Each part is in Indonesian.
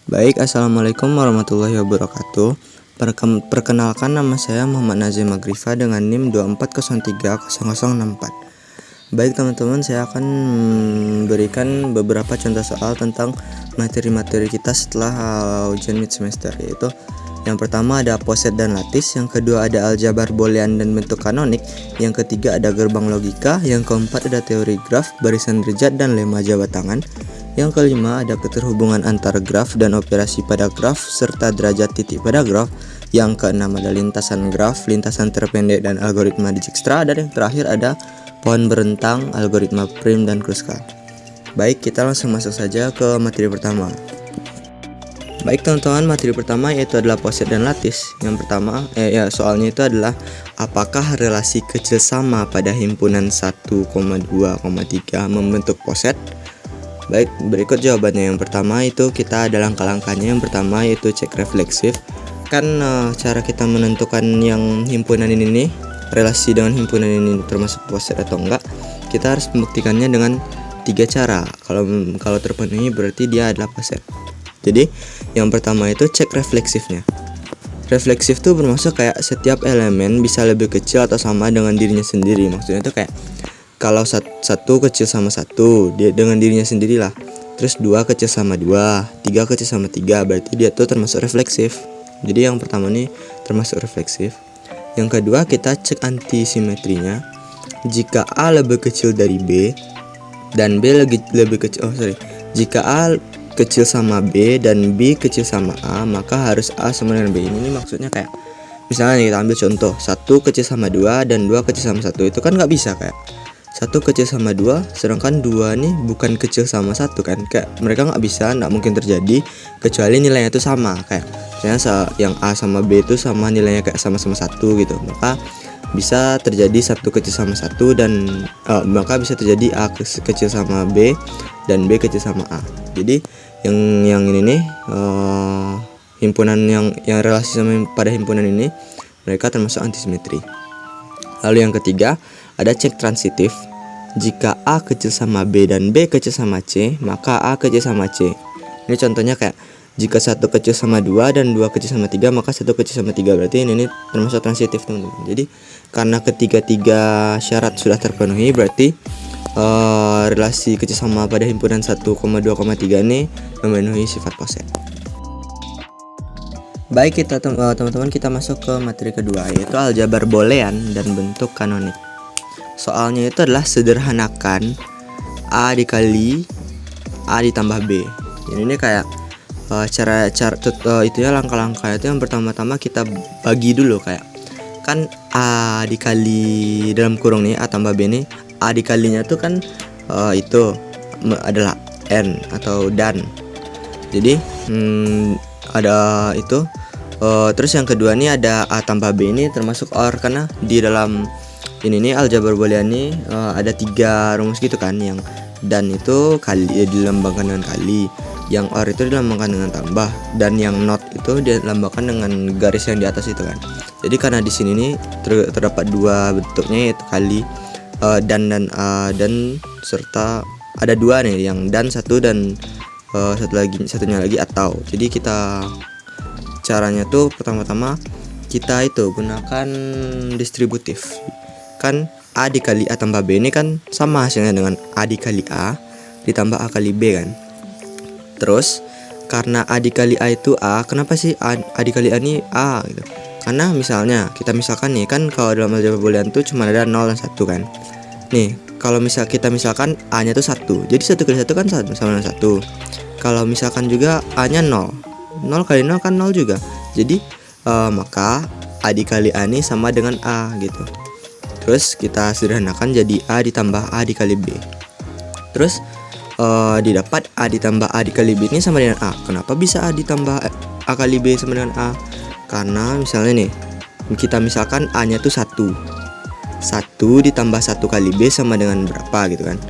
Baik, assalamualaikum warahmatullahi wabarakatuh. Perkenalkan, nama saya Muhammad Nazim Magrifa dengan NIM 24030064. Baik teman-teman, saya akan memberikan beberapa contoh soal tentang materi-materi kita setelah ujian mid semester, yaitu yang pertama ada poset dan lattice, yang kedua ada aljabar boolean dan bentuk kanonik, yang ketiga ada gerbang logika, yang keempat ada teori graf, barisan derajat dan lemma jabat tangan, yang kelima ada keterhubungan antar graf dan operasi pada graf serta derajat titik pada graf, yang keenam ada lintasan graf, lintasan terpendek dan algoritma Dijkstra, dan yang terakhir ada pohon berentang, algoritma prim dan Kruskal. Baik, kita langsung masuk saja ke materi pertama. Baik teman-teman, materi pertama yaitu adalah poset dan lattice. Yang pertama, soalnya itu adalah apakah relasi kecil sama pada himpunan 1,2,3 membentuk poset? Baik, berikut jawabannya. Yang pertama itu kita ada langkah-langkahnya. Yang pertama yaitu cek refleksif. Kan cara kita menentukan yang himpunan ini nih, relasi dengan himpunan ini termasuk poset atau enggak, kita harus membuktikannya dengan 3 cara. Kalau terpenuhi berarti dia adalah poset. Jadi yang pertama itu cek refleksifnya. Refleksif tuh bermaksud kayak setiap elemen bisa lebih kecil atau sama dengan dirinya sendiri. Maksudnya itu kayak kalau satu kecil sama satu, dia dengan dirinya sendirilah. Terus 2 kecil sama 2, 3 kecil sama 3, berarti dia tuh termasuk refleksif. Jadi yang pertama nih termasuk refleksif. Yang kedua kita cek antisimetrinya. Jika A lebih kecil dari B dan B lebih kecil, jika A kecil sama B dan B kecil sama A, maka harus A sama dengan B. Ini maksudnya kayak misalnya kita ambil contoh 1 kecil sama 2 dan 2 kecil sama 1, itu kan nggak bisa kayak 1 kecil sama 2 sedangkan 2 nih bukan kecil sama 1 kan, kayak mereka nggak bisa, nggak mungkin terjadi kecuali nilainya itu sama. Kayak misalnya yang A sama B itu sama nilainya kayak sama-sama 1 gitu, maka bisa terjadi 1 kecil sama 1 dan maka bisa terjadi A kecil sama B dan B kecil sama A. Jadi yang ini nih himpunan yang relasi sama pada himpunan ini mereka termasuk antisimetri. Lalu yang ketiga ada cek transitif. Jika A kecil sama B dan B kecil sama C, maka A kecil sama C. Ini contohnya kayak jika 1 kecil sama 2 dan 2 kecil sama 3, maka 1 kecil sama 3, berarti ini termasuk transitif teman-teman. Jadi karena ketiga syarat sudah terpenuhi, berarti relasi kecil sama pada himpunan 1,2,3 ini memenuhi sifat poset. Baik, kita teman-teman kita masuk ke materi kedua, yaitu aljabar boolean dan bentuk kanonik. Soalnya itu adalah sederhanakan A dikali A ditambah B. Ini kayak cara itu ya, langkah-langkah itu yang pertama-tama kita bagi dulu, kayak kan A dikali dalam kurung nih A tambah B nih, A dikalinya tuh kan itu adalah N atau dan. Jadi ada itu terus yang kedua nih ada A tambah B ini termasuk OR, karena di dalam ini nih aljabar boolean nih ada 3 rumus gitu kan. Yang dan itu kali dilambangkan dengan kali, yang OR itu dilambangkan dengan tambah, dan yang not itu dilambangkan dengan garis yang di atas itu kan. Jadi karena di sini nih terdapat 2 bentuknya, yaitu kali dan serta ada 2 nih, yang dan 1 dan satunya lagi atau. Jadi kita caranya tuh pertama-tama kita itu gunakan distributif. Kan A dikali A tambah B ini kan sama hasilnya dengan A dikali A ditambah A kali B kan. Terus karena A dikali A itu A, kenapa sih A dikali A ini A gitu? Karena misalnya kita misalkan nih kan, kalau dalam aljabar boolean tuh cuma ada 0 dan 1 kan. Nih kalau kita misalkan A nya tuh 1, jadi 1 kali 1 kan sama dengan 1. Kalau misalkan juga A nya 0 kali 0 kan 0 juga. Jadi maka A dikali A ini sama dengan A gitu. Terus kita sederhanakan jadi A ditambah A dikali B. Terus didapat A ditambah A dikali B ini sama dengan A. Kenapa bisa A ditambah A kali B sama dengan A? Karena misalnya nih, kita misalkan A nya tuh 1 ditambah 1 kali B sama dengan berapa gitu kan.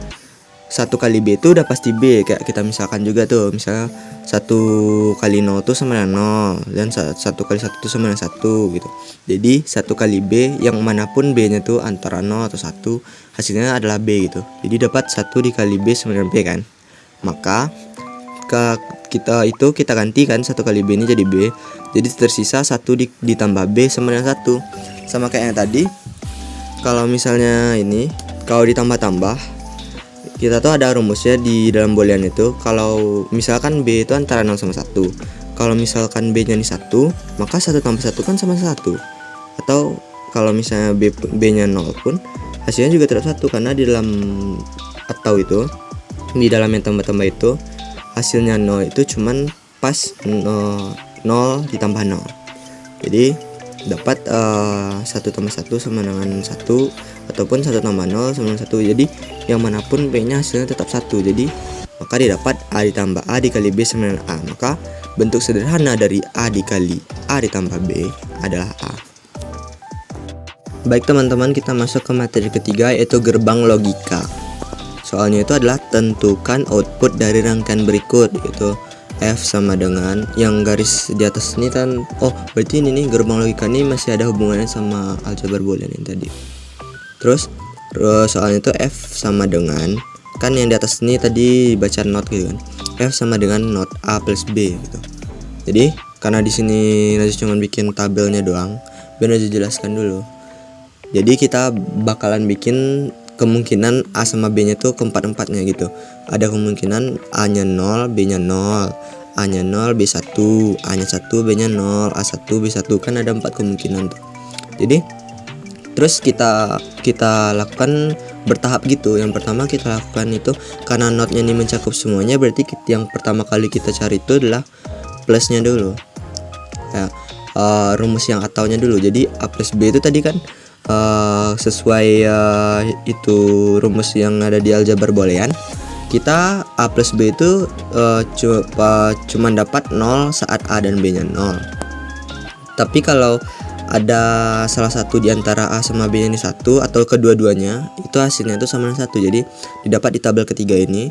1 kali B itu udah pasti B, kayak kita misalkan juga tuh, misalnya 1 kali 0 tuh sama dengan 0, dan 1 kali 1 tuh sama dengan 1 gitu. Jadi 1 kali B yang manapun B nya tuh antara 0 atau 1, hasilnya adalah B gitu. Jadi dapat 1 dikali B sama dengan B kan. Maka ketika kita gantikan 1 kali B ini jadi B, jadi tersisa 1 ditambah B sama dengan 1. Sama kayak yang tadi. Kalau misalnya ini kalau ditambah-tambah, kita tuh ada rumusnya di dalam boolean itu. Kalau misalkan B itu antara 0 sama 1, kalau misalkan B nya ini 1, maka 1 tambah 1 kan sama 1. Atau kalau misalnya B nya 0 pun hasilnya juga tetap 1, karena di dalam atau itu, di dalam yang tambah-tambah itu hasilnya 0 itu cuman pas 0 ditambah 0. Jadi dapat 1 tambah 1 sama dengan 1, ataupun 1 tambah 0 sama dengan 1. Jadi yang manapun B nya hasilnya tetap 1. Jadi maka didapat A ditambah A dikali B sama dengan A. Maka bentuk sederhana dari A dikali A ditambah B adalah A. Baik teman-teman, kita masuk ke materi ketiga, yaitu gerbang logika. Soalnya itu adalah tentukan output dari rangkaian berikut, yaitu F sama dengan yang garis di atas ini kan. Oh, berarti ini nih gerbang logika ini masih ada hubungannya sama aljabar boolean yang tadi. Terus soalnya itu F sama dengan, kan yang di atas ini tadi baca not gitu kan. F sama dengan not A plus B gitu. Jadi karena di sini Najwa cuma bikin tabelnya doang, biar Najwa jelaskan dulu. Jadi kita bakalan bikin kemungkinan A sama B nya tuh keempat-empatnya gitu. Ada kemungkinan A nya 0, B nya 0, A nya 0, B 1, A nya 1, B nya 0, A 1, B 1, kan ada 4 kemungkinan tuh. Jadi terus kita lakukan bertahap gitu. Yang pertama kita lakukan itu, karena notnya ini mencakup semuanya, berarti yang pertama kali kita cari itu adalah plusnya dulu ya, rumus yang ataunya dulu. Jadi A plus B itu tadi kan sesuai itu rumus yang ada di aljabar boolean. Kita A plus B itu cuma dapat 0 saat A dan B nya 0. Tapi kalau ada salah satu di antara A sama B ini 1 atau kedua-duanya, itu hasilnya itu sama dengan 1. Jadi didapat di tabel ketiga ini.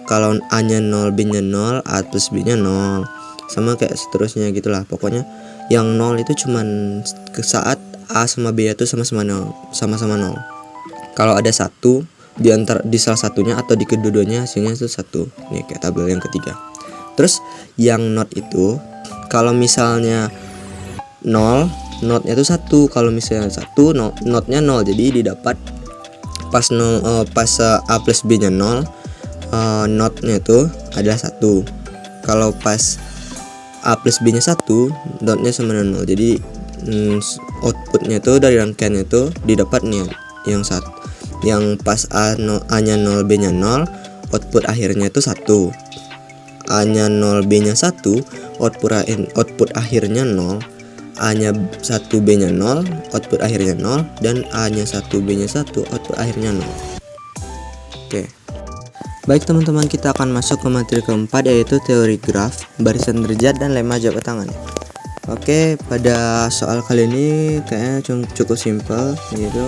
Kalau A nya 0, B nya 0, A plus B nya 0. Sama kayak seterusnya gitulah. Pokoknya yang 0 itu cuman ke saat A sama B itu sama-sama 0. Kalau ada 1 di salah satunya atau di kedua-duanya, hasilnya itu 1. Nih kayak tabel yang ketiga. Terus yang not itu, kalau misalnya 0, notnya itu 1. Kalau misalnya 1, notnya 0. Jadi didapat pas A plus B nya 0, notnya itu adalah 1. Kalau pas A plus B nya 1, notnya sama dengan 0. Jadi outputnya itu dari rangkaiannya itu didapat nih yang pas A nya 0, B nya 0, output akhirnya itu 1. A nya 0, B nya 1, output akhirnya 0. A nya 1, B nya 0, output akhirnya 0, dan A nya 1, B nya 1, output akhirnya 0. Oke. Baik teman-teman, kita akan masuk ke materi keempat, yaitu teori graf, barisan derajat, dan lemma jabat tangan. Oke, pada soal kali ini kayaknya cukup simpel, yaitu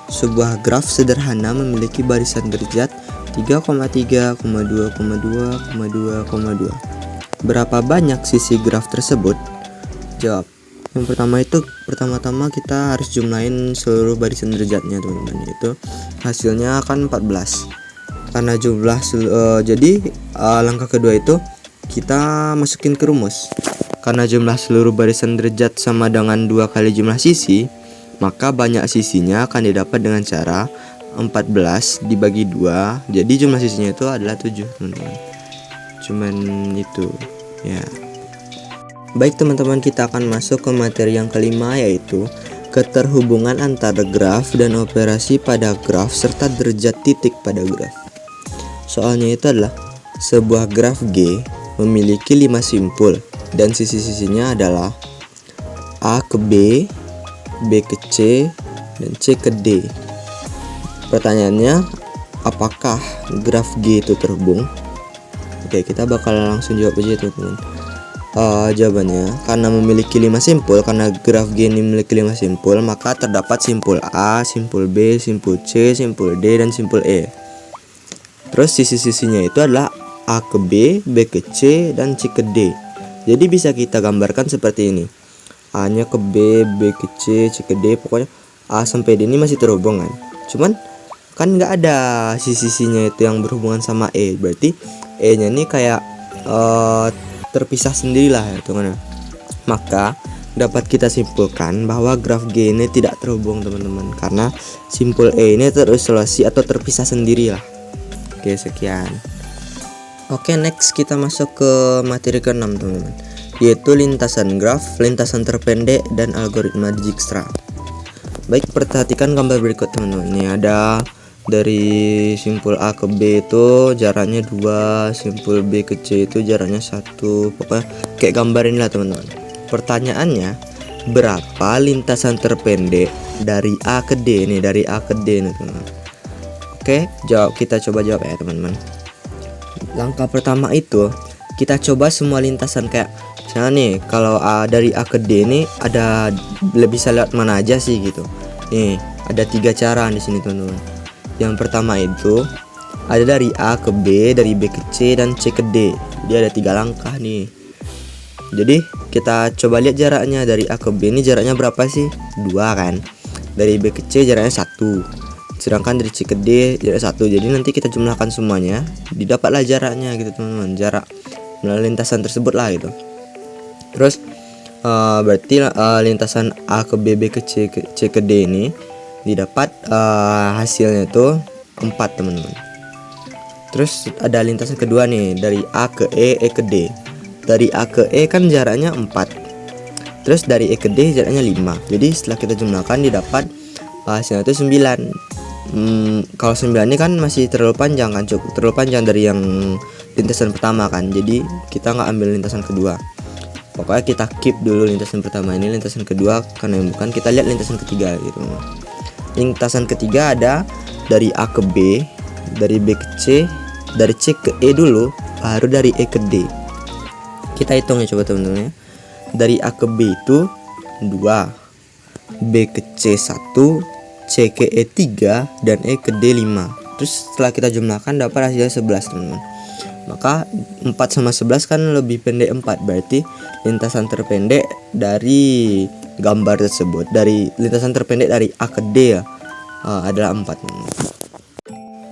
sebuah graf sederhana memiliki barisan derajat 3,3,2,2,2,2. Berapa banyak sisi graf tersebut? Jawab. Yang pertama-tama kita harus jumlahin seluruh barisan derajatnya teman-teman. Itu hasilnya akan 14. Karena jumlah jadi langkah kedua itu kita masukin ke rumus. Karena jumlah seluruh barisan derajat sama dengan 2 kali jumlah sisi, maka banyak sisinya akan didapat dengan cara 14 dibagi 2. Jadi jumlah sisinya itu adalah 7 teman-teman. Cuman itu ya. Baik teman-teman, kita akan masuk ke materi yang kelima, yaitu keterhubungan antara graf dan operasi pada graf serta derajat titik pada graf. Soalnya itu adalah sebuah graf G memiliki 5 simpul dan sisi-sisinya adalah A ke B, B ke C, dan C ke D. Pertanyaannya, apakah graf G itu terhubung? Oke, kita bakal langsung jawab aja teman-teman. Jawabannya, karena memiliki 5 simpul, karena graf G ini memiliki 5 simpul, maka terdapat simpul A, simpul B, simpul C, simpul D, dan simpul E. Terus sisi-sisinya itu adalah A ke B, B ke C, dan C ke D. Jadi bisa kita gambarkan seperti ini. A nya ke B, B ke C, C ke D. Pokoknya A sampai D ini masih terhubung kan. Cuman kan nggak ada sisi-sisinya itu yang berhubungan sama E. Berarti E nya ini kayak terpisah sendirilah ya teman-teman. Maka dapat kita simpulkan bahwa graf G ini tidak terhubung teman-teman, karena simpul E ini terisolasi atau terpisah sendiri lah. Oke, sekian. Oke, next kita masuk ke materi ke-6 teman-teman, yaitu lintasan graf, lintasan terpendek, dan algoritma Dijkstra. Baik, perhatikan gambar berikut teman-teman. Ini ada dari simpul A ke B itu jaraknya 2, simpul B ke C itu jaraknya 1. Pokoknya kayak gambar inilah teman-teman. Pertanyaannya, berapa lintasan terpendek dari A ke D nih, dari A ke D nih teman-teman. Oke, kita coba jawab ya teman-teman. Langkah pertama itu kita coba semua lintasan, kayak misalnya nih kalau dari A ke D ini ada bisa lihat mana aja sih gitu. Nih, ada 3 cara di sini teman-teman. Yang pertama itu ada dari A ke B, dari B ke C, dan C ke D. Jadi ada 3 langkah nih. Jadi kita coba lihat jaraknya. Dari A ke B ini jaraknya berapa sih? 2 kan. Dari B ke C jaraknya 1. Sedangkan dari C ke D jaraknya 1. Jadi nanti kita jumlahkan semuanya, didapatlah jaraknya gitu teman-teman. Jarak melalui lintasan tersebut lah gitu. Terus berarti lintasan A ke B, B ke C ke D ini didapat hasilnya itu 4 teman-teman. Terus ada lintasan kedua nih, dari A ke E, E ke D. Dari A ke E kan jaraknya 4. Terus dari E ke D jaraknya 5. Jadi setelah kita jumlahkan didapat hasilnya itu 9. Kalau 9 ini kan masih terlalu panjang kan, cukup terlalu panjang dari yang lintasan pertama kan. Jadi kita nggak ambil lintasan kedua. Pokoknya kita keep dulu lintasan pertama ini, lintasan kedua karena bukan, kita lihat lintasan ketiga gitu. Lintasan ketiga ada dari A ke B, dari B ke C, dari C ke E dulu, baru dari E ke D. Kita hitung ya coba teman-teman ya. Dari A ke B itu 2, B ke C 1, C ke E 3, dan E ke D 5. Terus setelah kita jumlahkan dapat hasilnya 11 teman-teman. Maka 4 sama 11 kan lebih pendek 4. Berarti lintasan terpendek dari gambar tersebut, dari lintasan terpendek dari A ke D ya, adalah 4 teman-teman.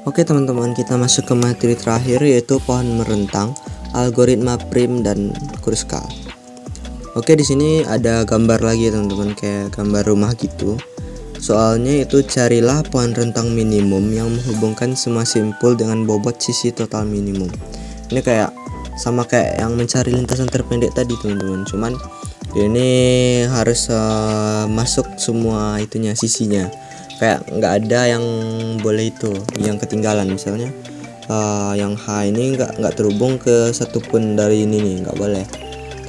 Oke teman-teman, kita masuk ke materi terakhir, yaitu pohon merentang, algoritma prim, dan Kruskal. Oke, di sini ada gambar lagi teman-teman, kayak gambar rumah gitu. Soalnya itu carilah pohon rentang minimum yang menghubungkan semua simpul dengan bobot sisi total minimum. Ini kayak sama kayak yang mencari lintasan terpendek tadi teman-teman, cuman ini harus masuk semua itunya, sisinya. Kayak nggak ada yang boleh itu yang ketinggalan. Misalnya yang H ini nggak terhubung ke satupun dari ini nih, nggak boleh.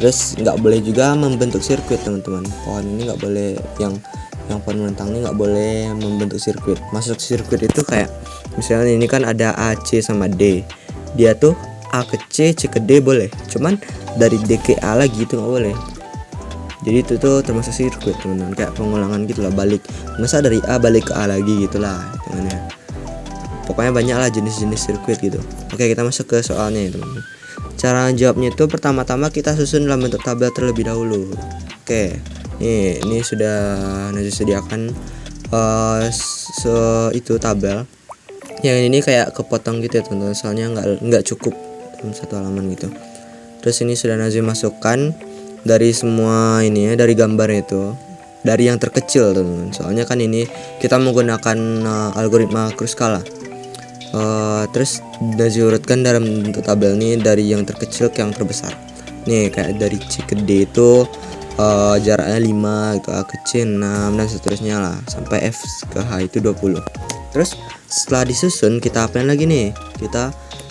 Terus nggak boleh juga membentuk sirkuit teman-teman. Pohon ini nggak boleh, yang pohon merentang ini nggak boleh membentuk sirkuit. Masuk sirkuit itu kayak misalnya ini kan ada A, C sama D. Dia tuh A ke C, C ke D boleh, cuman dari D ke A lagi itu nggak boleh. Jadi itu tuh termasuk sirkuit teman-teman, kayak pengulangan gitu lah, balik. Masa dari A balik ke A lagi gitulah teman-teman ya. Pokoknya banyak lah jenis-jenis sirkuit gitu. Oke, kita masuk ke soalnya ya teman-teman. Cara jawabnya itu pertama-tama kita susun dalam bentuk tabel terlebih dahulu. Oke, ini sudah Najib sediakan itu tabel. Yang ini kayak kepotong gitu ya teman-teman, soalnya nggak cukup dalam satu halaman gitu. Terus ini sudah Najib masukkan dari semua ini ya, dari gambarnya itu, dari yang terkecil teman-teman. Soalnya kan ini kita menggunakan algoritma Kruskal. Terus Najib urutkan dalam bentuk tabel ini dari yang terkecil ke yang terbesar. Nih kayak dari C ke D itu jaraknya 5 gitu, A ke C 6, dan seterusnya lah sampai F ke H itu 20. Terus setelah disusun kita apain lagi nih?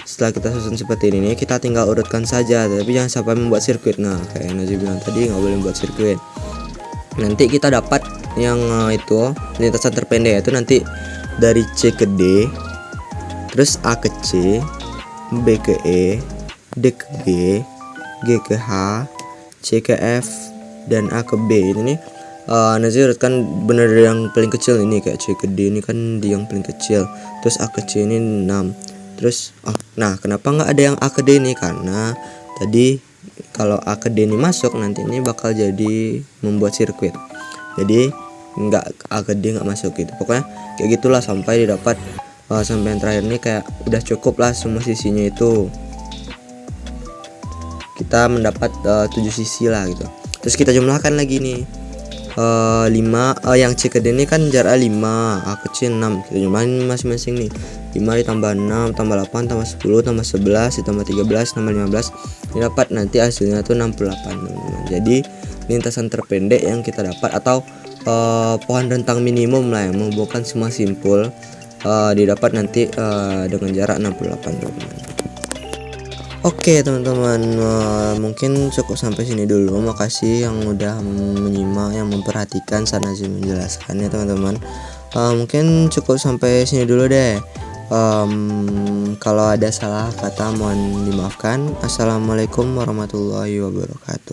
Setelah kita susun seperti ini, kita tinggal urutkan saja, tapi jangan sampai membuat sirkuit. Nah, kayak Najib bilang tadi, nggak boleh membuat sirkuit. Nanti kita dapat yang itu lintasan terpendek itu nanti dari C ke D, terus A ke C, B ke E, D ke G, G ke H, C ke F, dan A ke B. Ini nih Najib urutkan bener dari yang paling kecil ini, kayak C ke D ini kan di yang paling kecil, terus A ke C ini 6. Terus nah kenapa nggak ada yang A ke D ini? Karena tadi kalau A ke D ini masuk, nanti ini bakal jadi membuat sirkuit. Jadi nggak A ke D nggak masuk gitu. Pokoknya kayak gitulah sampai didapat sampai yang terakhir ini kayak udah cukup lah semua sisinya itu. kita mendapat 7 sisi lah gitu. Terus kita jumlahkan lagi nih. 5 yang C ke D ini kan jarak 5, A ke C 6. Kita jumlahin masing-masing nih. 5 ditambah 6 tambah 8 tambah 10 tambah 11 ditambah 13 tambah 15. Ini dapat nanti hasilnya tuh 68 teman-teman. Jadi lintasan terpendek yang kita dapat atau pohon rentang minimum lah yang menghubungkan semua simpul didapat nanti dengan jarak 68 teman-teman. Oke teman-teman, mungkin cukup sampai sini dulu. Makasih yang udah menyimak, yang memperhatikan Sanazim menjelaskannya teman-teman. Mungkin cukup sampai sini dulu deh. Kalau ada salah kata mohon dimaafkan. Assalamualaikum warahmatullahi wabarakatuh.